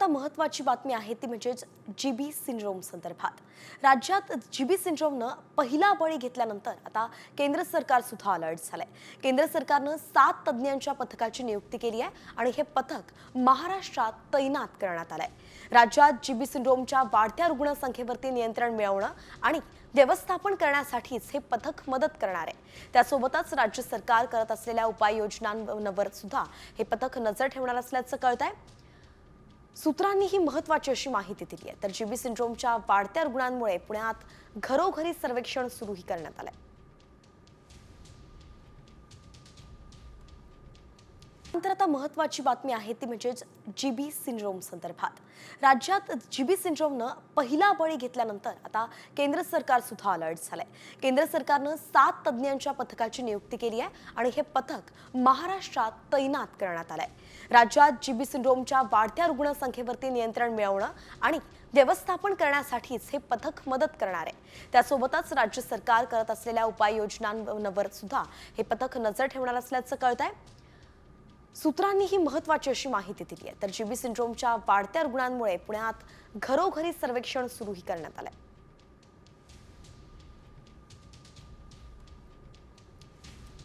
आता महत्त्वाची बातमी आहे ती म्हणजेच जीबी सिंड्रोम संदर्भात। राज्यात जीबी सिंड्रोमनं पहिला बळी घेतल्यानंतर आता केंद्र सरकार सुद्धा अलर्ट झालंय। केंद्र सरकारनं 7 तज्ञांच्या पथकाची नियुक्ती केली आहे आणि हे पथक महाराष्ट्रात तैनात करण्यात आलंय। राज्यात जीबी सिंड्रोमच्या वाढत्या रुग्णसंख्येवरती नियंत्रण मिळवणं आणि व्यवस्थापन करण्यासाठीच हे पथक मदत करणार आहे। त्यासोबतच राज्य सरकार करत असलेल्या उपाययोजनांवर सुद्धा हे पथक नजर ठेवणार असल्याचं कळतंय। सूत्रांनी ही महत्त्वाची अशी माहिती दिली आहे। तर जीबी सिंड्रोमच्या वाढत्या रुग्णांमुळे पुण्यात घरोघरी सर्वेक्षण सुरूही करण्यात आलंय। नंतर आता महत्त्वाची बातमी आहे ती म्हणजेच जीबी सिंड्रोम संदर्भात। राज्यात जीबी सिंड्रोमनं पहिला बळी घेतल्यानंतर आता केंद्र सरकार सुद्धा अलर्ट झालंय। केंद्र सरकारनं 7 तज्ञांच्या पथकाची नियुक्ती केली आहे आणि हे पथक महाराष्ट्रात तैनात करण्यात आलंय। राज्यात जीबी सिंड्रोमच्या वाढत्या रुग्णसंख्येवरती नियंत्रण मिळवणं आणि व्यवस्थापन करण्यासाठीच हे पथक मदत करणार आहे। त्यासोबतच राज्य सरकार करत असलेल्या उपाययोजनांवर सुद्धा हे पथक नजर ठेवणार असल्याचं कळतंय। सूत्रांनी ही महत्त्वाची अशी माहिती दिली आहे। तर जीबी सिंड्रोमच्या वाढत्या रुग्णांमुळे पुण्यात घरोघरी सर्वेक्षण सुरूही करण्यात आलंय।